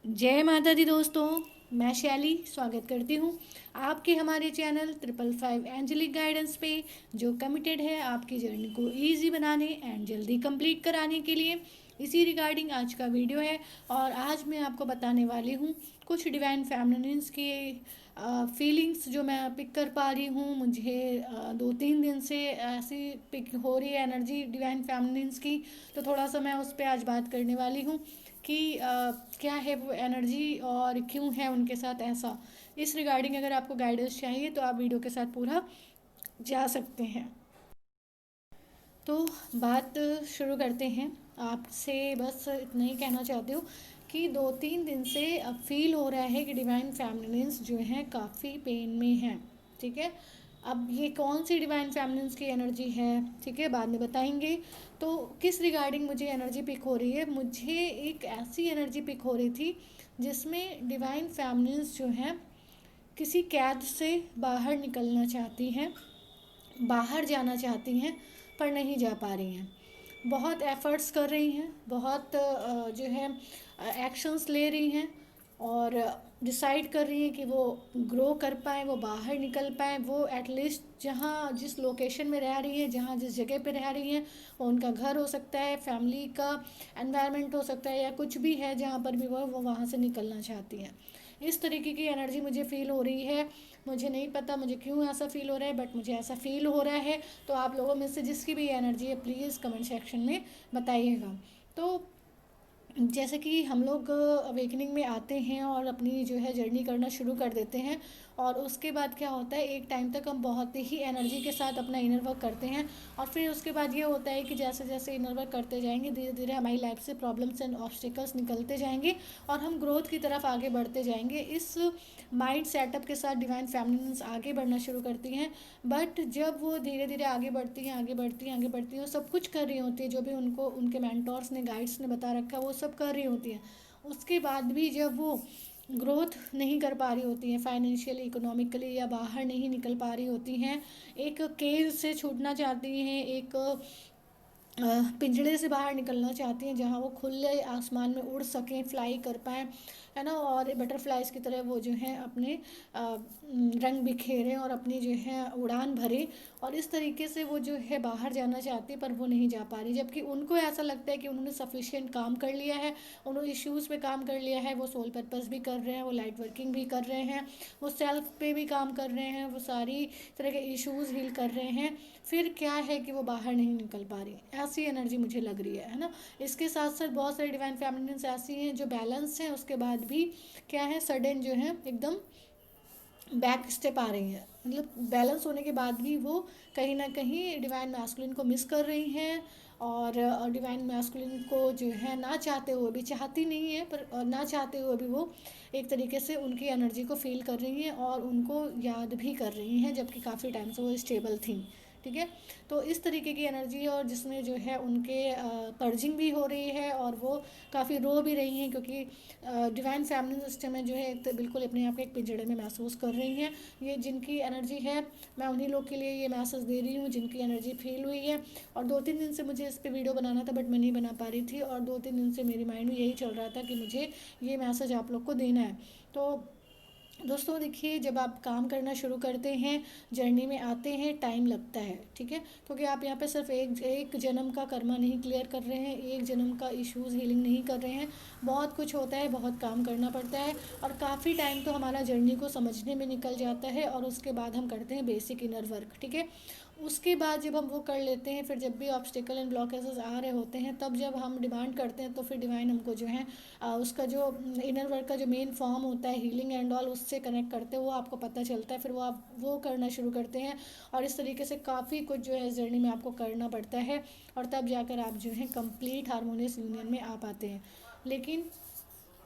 जय माता दी दोस्तों। मैं शैली स्वागत करती हूँ आपके हमारे चैनल 555 एंजलिक गाइडेंस पे, जो कमिटेड है आपकी जर्नी को इजी बनाने एंड जल्दी कंप्लीट कराने के लिए। इसी रिगार्डिंग आज का वीडियो है और आज मैं आपको बताने वाली हूँ कुछ डिवाइन फेमिनिन्स की फीलिंग्स जो मैं पिक कर पा रही हूँ। मुझे 2-3 दिन से ऐसी पिक हो रही है एनर्जी डिवाइन फेमिनिन्स की, तो थोड़ा सा मैं उस पर आज बात करने वाली हूँ कि क्या है वो एनर्जी और क्यों है उनके साथ ऐसा। इस रिगार्डिंग अगर आपको गाइडेंस चाहिए तो आप वीडियो के साथ पूरा जा सकते हैं। तो बात शुरू करते हैं। आपसे बस इतना ही कहना चाहती हूँ कि 2-3 दिन से अब फील हो रहा है कि डिवाइन फेमिनिन्स जो हैं काफ़ी पेन में हैं। ठीक है, अब ये कौन सी डिवाइन फेमिनिन्स की एनर्जी है, ठीक है, बाद में बताएंगे। तो किस रिगार्डिंग मुझे एनर्जी पिक हो रही है, मुझे एक ऐसी एनर्जी पिक हो रही थी जिसमें डिवाइन फेमिनिन्स जो हैं किसी कैद से बाहर निकलना चाहती हैं, बाहर जाना चाहती हैं, पर नहीं जा पा रही हैं। बहुत एफ़र्ट्स कर रही हैं, बहुत जो है एक्शंस ले रही हैं और डिसाइड कर रही हैं कि वो ग्रो कर पाएँ, वो बाहर निकल पाएँ, वो एटलीस्ट जहाँ जिस लोकेशन में रह रही हैं, जहाँ जिस जगह पे रह रही हैं, वो उनका घर हो सकता है, फैमिली का एनवायरनमेंट हो सकता है, या कुछ भी है जहाँ पर भी वो वहाँ से निकलना चाहती हैं। इस तरीके की एनर्जी मुझे फ़ील हो रही है। मुझे नहीं पता मुझे क्यों ऐसा फ़ील हो रहा है, बट मुझे ऐसा फ़ील हो रहा है। तो आप लोगों में से जिसकी भी एनर्जी है प्लीज़ कमेंट सेक्शन में बताइएगा। तो जैसे कि हम लोग अवेकनिंग में आते हैं और अपनी जो है जर्नी करना शुरू कर देते हैं, और उसके बाद क्या होता है, एक टाइम तक हम बहुत ही एनर्जी के साथ अपना इनर वर्क करते हैं। और फिर उसके बाद ये होता है कि जैसे जैसे इनर वर्क करते जाएंगे, धीरे धीरे हमारी लाइफ से प्रॉब्लम्स एंड ऑब्स्टिकल्स निकलते जाएंगे और हम ग्रोथ की तरफ आगे बढ़ते जाएंगे। इस माइंड सेटअप के साथ डिवाइन फेमिनिन्स आगे बढ़ना शुरू करती हैं। बट जब वो धीरे धीरे आगे बढ़ती हैं, आगे बढ़ती हैं, आगे बढ़ती हैं, वो सब कुछ कर रही होती है जो भी उनको उनके मेंटोर्स ने, गाइड्स ने बता रखा है, वो सब कर रही होती हैं। उसके बाद भी जब वो ग्रोथ नहीं कर पा रही होती हैं फाइनेंशियली, इकोनॉमिकली, या बाहर नहीं निकल पा रही होती हैं, एक केज से छूटना चाहती हैं, एक पिंजड़े से बाहर निकलना चाहती हैं जहाँ वो खुले आसमान में उड़ सकें, फ्लाई कर पाएँ, है ना, और बटरफ्लाइज की तरह वो जो है अपने रंग बिखेरें और अपनी जो है उड़ान भरें। और इस तरीके से वो जो है बाहर जाना चाहती है, पर वो नहीं जा पा रही, जबकि उनको ऐसा लगता है कि उन्होंने सफिशिएंट काम कर लिया है, उन्होंने इश्यूज़ पे काम कर लिया है, वो सोल पर्पस भी कर रहे हैं, वो लाइट वर्किंग भी कर रहे हैं, वो सेल्फ पे भी काम कर रहे हैं, वो सारी तरह के इश्यूज़ हील कर रहे हैं। फिर क्या है कि वो बाहर नहीं निकल पा रही, ऐसी एनर्जी मुझे लग रही है ना। इसके साथ साथ बहुत सारी डिवाइन फेमिनिन्स ऐसी हैं जो बैलेंस हैं, उसके बाद भी क्या है, सडन जो है एकदम बैक स्टेप आ रही हैं। मतलब बैलेंस होने के बाद भी वो कहीं ना कहीं डिवाइन मैस्कुलिन को मिस कर रही हैं, और डिवाइन मैस्कुलिन को जो है ना चाहते हुए भी, चाहती नहीं है पर ना चाहते हुए भी वो एक तरीके से उनकी एनर्जी को फील कर रही हैं और उनको याद भी कर रही हैं, जबकि काफ़ी टाइम से वो स्टेबल थी। ठीक है, तो इस तरीके की एनर्जी है, और जिसमें जो है उनके पर्जिंग भी हो रही है और वो काफ़ी रो भी रही हैं, क्योंकि डिवाइन फैमिली सिस्टम में जो है बिल्कुल अपने आप को एक पिंजड़े में महसूस कर रही हैं। ये जिनकी एनर्जी है, मैं उन्हीं लोग के लिए ये मैसेज दे रही हूँ जिनकी एनर्जी फील हुई है। और 2-3 दिन से मुझे इस पर वीडियो बनाना था, बट मैं नहीं बना पा रही थी, और 2-3 दिन से मेरी माइंड में यही चल रहा था कि मुझे ये मैसेज आप लोग को देना है। तो दोस्तों देखिए, जब आप काम करना शुरू करते हैं, जर्नी में आते हैं, टाइम लगता है, ठीक है, क्योंकि आप यहाँ पे सिर्फ एक एक जन्म का कर्मा नहीं क्लियर कर रहे हैं, एक जन्म का इश्यूज़ हीलिंग नहीं कर रहे हैं। बहुत कुछ होता है, बहुत काम करना पड़ता है, और काफ़ी टाइम तो हमारा जर्नी को समझने में निकल जाता है, और उसके बाद हम करते हैं बेसिक इनर वर्क। ठीक है, उसके बाद जब हम वो कर लेते हैं, फिर जब भी ऑब्स्टिकल एंड ब्लॉकेजेस आ रहे होते हैं, तब जब हम डिमांड करते हैं, तो फिर डिवाइन हमको जो है उसका जो इनर वर्क का जो मेन फॉर्म होता है, हीलिंग एंड ऑल, उससे कनेक्ट करते हैं, वो आपको पता चलता है, फिर वो आप वो करना शुरू करते हैं। और इस तरीके से काफ़ी कुछ जो है इस जर्नी में आपको करना पड़ता है, और तब जाकर आप जो है कंप्लीट हारमोनियस यूनियन में आ पाते हैं। लेकिन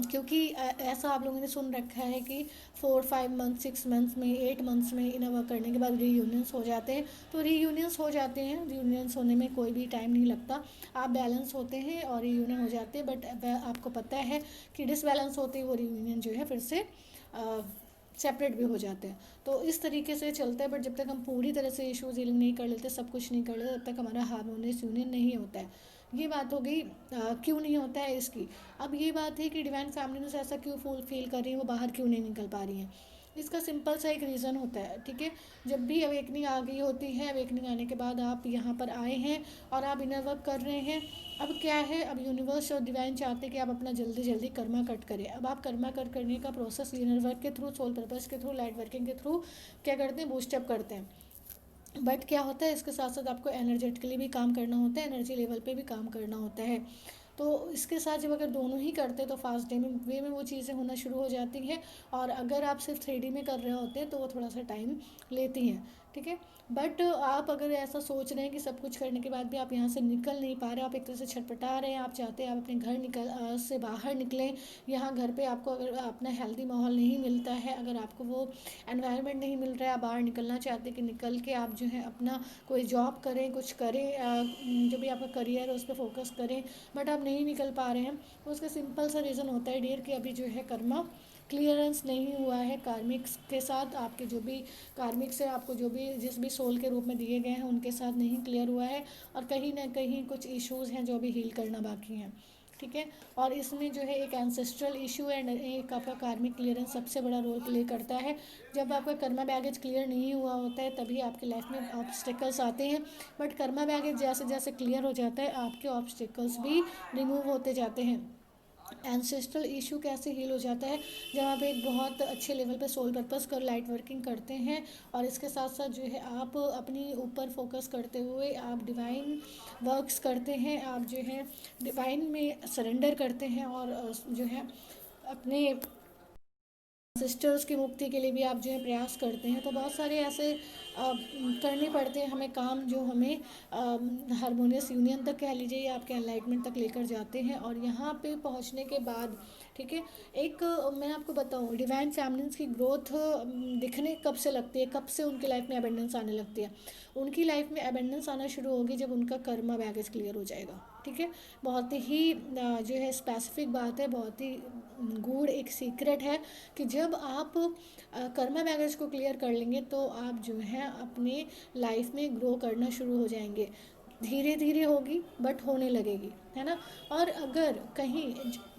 क्योंकि ऐसा आप लोगों ने सुन रखा है कि 4-5 मंथ, 6 मंथ्स में, 8 मंथ्स में इनर वर्क करने के बाद रीयूनियंस हो जाते हैं, तो रीयूनियंस हो जाते हैं, रीयूनियंस होने में कोई भी टाइम नहीं लगता। आप बैलेंस होते हैं और रीयूनियन हो जाते हैं, बट आपको पता है कि डिसबैलेंस होते ही वो रीयूनियन जो है फिर से सेपरेट भी हो जाते हैं। तो इस तरीके से चलता है, बट जब तक हम पूरी तरह से इश्यूज हीलिंग नहीं कर लेते, सब कुछ नहीं कर लेते, तब तक हमारा हारमोनियस यूनियन नहीं होता है। ये बात हो गई क्यों नहीं होता है इसकी। अब ये बात है कि डिवाइन फैमिली से ऐसा क्यों फील कर रही हैं, वो बाहर क्यों नहीं निकल पा रही हैं। इसका सिंपल सा एक रीज़न होता है, ठीक है। जब भी अवेकनिंग आ गई होती है, अवेकनिंग आने के बाद आप यहाँ पर आए हैं और आप इनर वर्क कर रहे हैं। अब क्या है, अब यूनिवर्स और डिवाइन चाहते हैं कि आप अपना जल्दी जल्दी कर्मा कट करें। अब आप कर्मा कट करने का प्रोसेस इनर वर्क के थ्रू, सोल पर्पस के थ्रू, लाइट वर्किंग के थ्रू क्या करते हैं, बूस्टअप करते हैं। बट क्या होता है, इसके साथ साथ आपको एनर्जेटिकली भी काम करना होता है, एनर्जी लेवल पे भी काम करना होता है। तो इसके साथ जब अगर दोनों ही करते हैं तो फास्ट डे में वे में वो चीज़ें होना शुरू हो जाती हैं। और अगर आप सिर्फ 3D में कर रहे होते हैं तो वो थोड़ा सा टाइम लेती हैं, ठीक है। बट आप अगर ऐसा सोच रहे हैं कि सब कुछ करने के बाद भी आप यहाँ से निकल नहीं पा रहे, आप एक तरह से छटपटा रहे हैं, आप चाहते हैं आप अपने घर से बाहर निकलें। यहाँ घर पे आपको अगर अपना हेल्दी माहौल नहीं मिलता है, अगर आपको वो एनवायरनमेंट नहीं मिल रहा है, आप बाहर निकलना चाहते हैं कि निकल के आप जो है अपना कोई जॉब करें, कुछ करें, जो भी आपका करियर है उस पर फोकस करें, बट आप नहीं निकल पा रहे हैं। तो उसका सिंपल सा रीज़न होता है डियर कि अभी जो है कर्मा क्लियरेंस नहीं हुआ है कार्मिक्स के साथ। आपके जो भी कार्मिक्स है, आपको जो भी जिस भी सोल के रूप में दिए गए हैं उनके साथ नहीं क्लियर हुआ है, और कहीं ना कहीं कुछ इश्यूज़ हैं जो अभी हील करना बाकी हैं, ठीक है। और इसमें जो है एक एंसेस्ट्रल इशू एंड एक आपका कार्मिक क्लियरेंस सबसे बड़ा रोल प्ले करता है। जब आपका कर्मा बैगेज क्लियर नहीं हुआ होता है तभी आपकी लाइफ में ऑब्स्टिकल्स आते हैं। बट कर्मा बैगेज जैसे जैसे क्लियर हो जाता है आपके ऑब्स्टिकल्स भी रिमूव होते जाते हैं। एंसेस्ट्रल इशू कैसे हील हो जाता है, जब आप एक बहुत अच्छे लेवल पे सोल पर्पस कर लाइट वर्किंग करते हैं, और इसके साथ साथ जो है आप अपनी ऊपर फोकस करते हुए आप डिवाइन वर्क्स करते हैं, आप जो है डिवाइन में सरेंडर करते हैं, और जो है अपने सिस्टर्स की मुक्ति के लिए भी आप जो है प्रयास करते हैं। तो बहुत सारे ऐसे करने पड़ते हैं हमें काम जो हमें हारमोनियस यूनियन तक कह लीजिए या आपके एनलाइटमेंट तक लेकर जाते हैं। और यहाँ पे पहुँचने के बाद, ठीक है, एक मैं आपको बताऊँ डिवाइन फैमिलीज की ग्रोथ दिखने कब से लगती है, कब से उनकी लाइफ में अबेंडेंस आने लगती है। उनकी लाइफ में अबेंडेंस आना शुरू होगी जब उनका कर्मा बैगेज क्लियर हो जाएगा, ठीक है। बहुत ही जो है स्पेसिफिक बात है, बहुत ही गूढ़ एक सीक्रेट है कि जब आप कर्मा बैगेज को क्लियर कर लेंगे तो आप जो है अपने लाइफ में ग्रो करना शुरू हो जाएंगे। धीरे धीरे होगी बट होने लगेगी, है ना। और अगर कहीं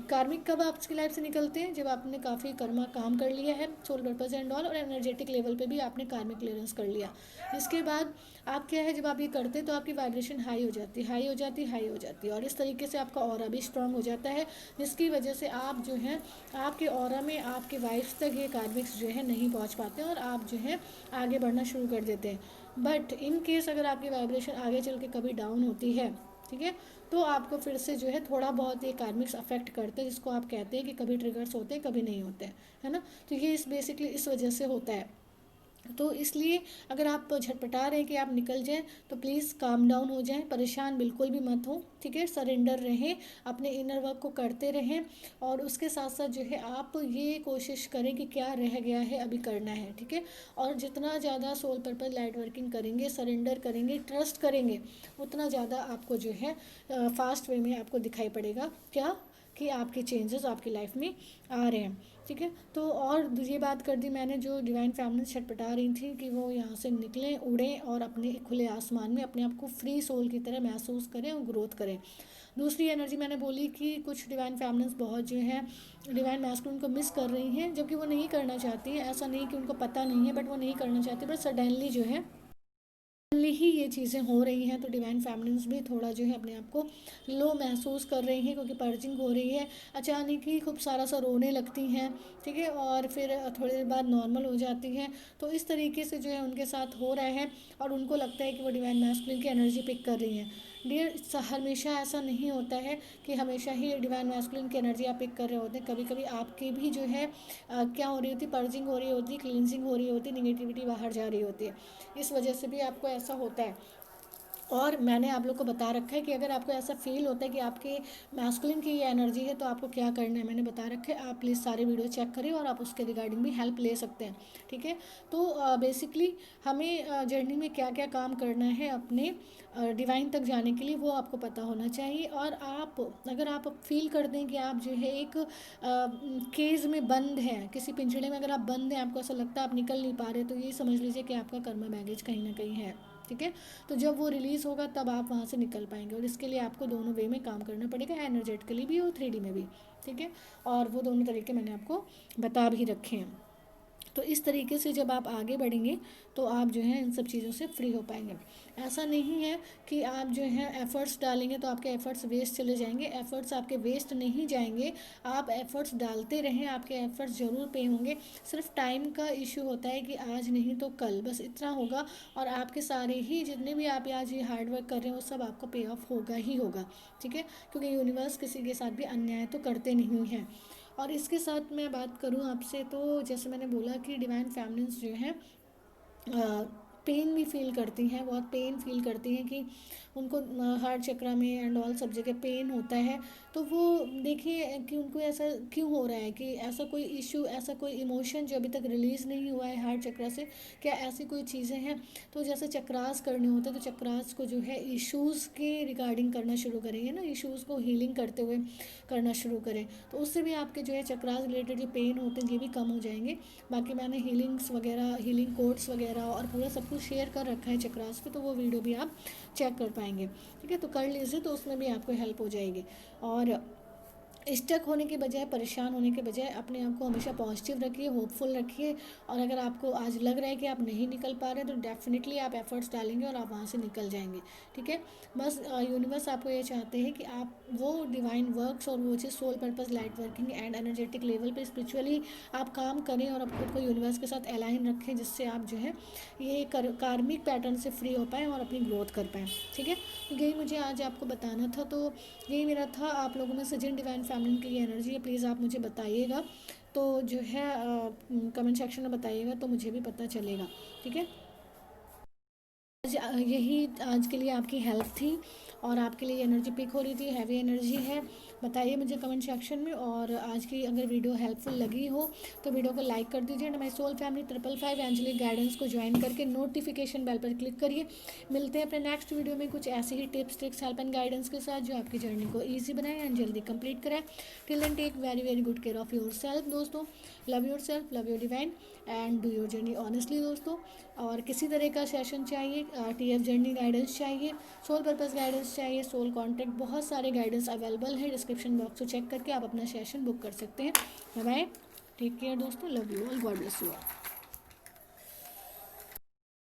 कार्मिक कब आपकी लाइफ से निकलते हैं, जब आपने काफ़ी कर्मा काम कर लिया है सोल पर्पस एंड ऑल, और एनर्जेटिक लेवल पे भी आपने कार्मिक क्लियरेंस कर लिया। इसके बाद आप क्या है, जब आप ये करते हैं तो आपकी वाइब्रेशन हाई हो जाती है, हाई हो जाती है, हाई हो जाती है, और इस तरीके से आपका ऑरा भी स्ट्रांग हो जाता है, जिसकी वजह से आप जो है आपके ऑरा में आपके वाइफ तक ये कार्मिक्स जो है नहीं पहुंच पाते हैं और आप जो है आगे बढ़ना शुरू कर देते हैं। बट इन केस अगर आपकी वाइब्रेशन आगे चल के कभी डाउन होती है, ठीक है, तो आपको फिर से जो है थोड़ा बहुत ये कार्मिक्स अफेक्ट करते हैं, जिसको आप कहते हैं कि कभी ट्रिगर्स होते हैं कभी नहीं होते हैं, है ना। तो ये इस बेसिकली इस वजह से होता है। तो इसलिए अगर आप झटपटा रहे हैं कि आप निकल जाएं तो प्लीज़ काम डाउन हो जाएं, परेशान बिल्कुल भी मत हो, ठीक है। सरेंडर रहें, अपने इनर वर्क को करते रहें, और उसके साथ साथ जो है आप ये कोशिश करें कि क्या रह गया है अभी करना है, ठीक है। और जितना ज़्यादा सोल पर्पस लाइट वर्किंग करेंगे, सरेंडर करेंगे, ट्रस्ट करेंगे, उतना ज़्यादा आपको जो है फास्ट वे में आपको दिखाई पड़ेगा क्या कि आपके चेंजेस आपकी लाइफ में आ रहे हैं, ठीक है। तो और ये बात कर दी मैंने, जो डिवाइन फैमिली छटपटा रही थी कि वो यहाँ से निकलें, उड़ें और अपने खुले आसमान में अपने आप को फ्री सोल की तरह महसूस करें और ग्रोथ करें। दूसरी एनर्जी मैंने बोली कि कुछ डिवाइन फैमिलीज बहुत जो है डिवाइन मैस्कुलिन को मिस कर रही हैं, जबकि वो नहीं करना चाहती हैं। ऐसा नहीं कि उनको पता नहीं है, बट वो नहीं करना चाहती, बट सडनली जो है ही ये चीज़ें हो रही हैं। तो डिवाइन फैमिलीज भी थोड़ा जो है अपने आप को लो महसूस कर रही हैं, क्योंकि पर्जिंग हो रही है, अचानक ही खूब सारा सा रोने लगती हैं, ठीक है, और फिर थोड़ी देर बाद नॉर्मल हो जाती हैं। तो इस तरीके से जो है उनके साथ हो रहा है, और उनको लगता है कि वो डिवाइन मैस्कुलिन की एनर्जी पिक कर रही हैं। डियर, हमेशा ऐसा नहीं होता है कि हमेशा ही डिवाइन मैस्कुलिन की एनर्जी आप पिक कर रहे होते हैं। कभी कभी आपकी भी जो है क्या हो रही होती, पर्जिंग हो रही होती, क्लींजिंग हो रही होती, निगेटिविटी बाहर जा रही होती है, इस वजह से भी आपको ऐसा होता है। और मैंने आप लोग को बता रखा है कि अगर आपको ऐसा फील होता है कि आपके मैस्कुलिन की ये एनर्जी है तो आपको क्या करना है, मैंने बता रखा है। आप प्लीज़ सारे वीडियो चेक करें और आप उसके रिगार्डिंग भी हेल्प ले सकते हैं, ठीक है। तो बेसिकली हमें जर्नी में क्या क्या काम करना है अपने डिवाइन तक जाने के लिए, वो आपको पता होना चाहिए। और आप अगर आप फील कर दें कि आप जो है एक केज में बंद हैं, किसी पिंजड़े में अगर आप बंद हैं, आपको ऐसा लगता है आप निकल नहीं पा रहे, तो ये समझ लीजिए कि आपका कर्मा बैगेज कहीं ना कहीं है, ठीक है। तो जब वो रिलीज़ होगा तब आप वहाँ से निकल पाएंगे, और इसके लिए आपको दोनों वे में काम करना पड़ेगा, एनर्जेटिकली भी और 3D में भी, ठीक है। और वो दोनों तरीके मैंने आपको बता भी रखे हैं। तो इस तरीके से जब आप आगे बढ़ेंगे तो आप जो है इन सब चीज़ों से फ्री हो पाएंगे। ऐसा नहीं है कि आप जो है एफ़र्ट्स डालेंगे तो आपके एफ़र्ट्स वेस्ट चले जाएंगे, एफ़र्ट्स आपके वेस्ट नहीं जाएंगे। आप एफ़र्ट्स डालते रहें, आपके एफ़र्ट्स ज़रूर पे होंगे। सिर्फ टाइम का इशू होता है कि आज नहीं तो कल, बस इतना होगा, और आपके सारे ही जितने भी आप आज ये हार्ड वर्क कर रहे हैं वो सब आपको पे ऑफ होगा ही होगा, ठीक है। क्योंकि यूनिवर्स किसी के साथ भी अन्याय तो करते नहीं हैं। और इसके साथ मैं बात करूँ आपसे, तो जैसे मैंने बोला कि डिवाइन फेमिनिन्स जो हैं पेन भी फील करती हैं, बहुत पेन फील करती हैं कि उनको हार्ट चक्रा में एंड ऑल सब जगह पेन होता है। तो वो देखिए कि उनको ऐसा क्यों हो रहा है, कि ऐसा कोई इशू, ऐसा कोई इमोशन जो अभी तक रिलीज़ नहीं हुआ है हार्ट चक्रा से, क्या ऐसी कोई चीज़ें हैं। तो जैसे चक्रास करने होते हैं तो चक्रास को जो है इश्यूज़ के रिगार्डिंग करना शुरू करेंगे ना, इश्यूज़ को हीलिंग करते हुए करना शुरू करें, तो उससे भी आपके जो है चक्रास रिलेटेड जो पेन होते हैं ये भी कम हो जाएंगे। बाकी मैंने हीलिंग्स वगैरह, हीलिंग कोड्स वगैरह और पूरा सब कुछ शेयर कर रखा है चक्रास पे, तो वो वीडियो भी आप चेक कर पाएंगे, ठीक है। तो कर लीजिए, तो उसमें भी आपको हेल्प हो जाएगी। और स्टक होने के बजाय, परेशान होने के बजाय अपने आप को हमेशा पॉजिटिव रखिए, होपफुल रखिए। और अगर आपको आज लग रहा है कि आप नहीं निकल पा रहे हैं तो डेफिनेटली आप एफर्ट्स डालेंगे और आप वहाँ से निकल जाएंगे, ठीक है। बस यूनिवर्स आपको ये चाहते हैं कि आप वो डिवाइन वर्क्स और वो चीज़ soul purpose, light working and energetic level पे स्पिरिचुअली आप काम करें और आप खुद को यूनिवर्स के साथ अलाइन रखें, जिससे आप जो है ये कार्मिक पैटर्न से फ्री हो पाएँ और अपनी ग्रोथ कर पाएँ, ठीक है। तो यही मुझे आज आपको बताना था। तो यही मेरा था। आप लोगों में से जिन डिवाइन फैमिली की ये एनर्जी है प्लीज़ आप मुझे बताइएगा, तो जो है कमेंट सेक्शन में बताइएगा तो मुझे भी पता चलेगा, ठीक है। यही आज के लिए आपकी हेल्प थी, और आपके लिए एनर्जी पिक हो रही थी, हैवी एनर्जी है। बताइए मुझे कमेंट सेक्शन में। और आज की अगर वीडियो हेल्पफुल लगी हो तो वीडियो को लाइक कर दीजिए, and my soul family 555 angelic guidance को ज्वाइन करके नोटिफिकेशन बेल पर क्लिक करिए। मिलते हैं अपने नेक्स्ट वीडियो में कुछ ऐसे ही tips, tricks, help and guidance के साथ जो आपकी जर्नी को ईजी बनाए एंड जल्दी कंप्लीट कराए। Till then take very very good care of yourself दोस्तों। Love yourself, love your divine and do your journey honestly दोस्तों। और किसी तरह का सेशन चाहिए, TF जर्नी गाइडेंस चाहिए, सोल पर्पस गाइडेंस चाहिए, सोल कॉन्ट्रैक्ट, बहुत सारे गाइडेंस अवेलेबल है। डिस्क्रिप्शन बॉक्स को चेक करके आप अपना सेशन बुक कर सकते हैं। बाय बाय, टेक केयर दोस्तों, love you all, God bless you all.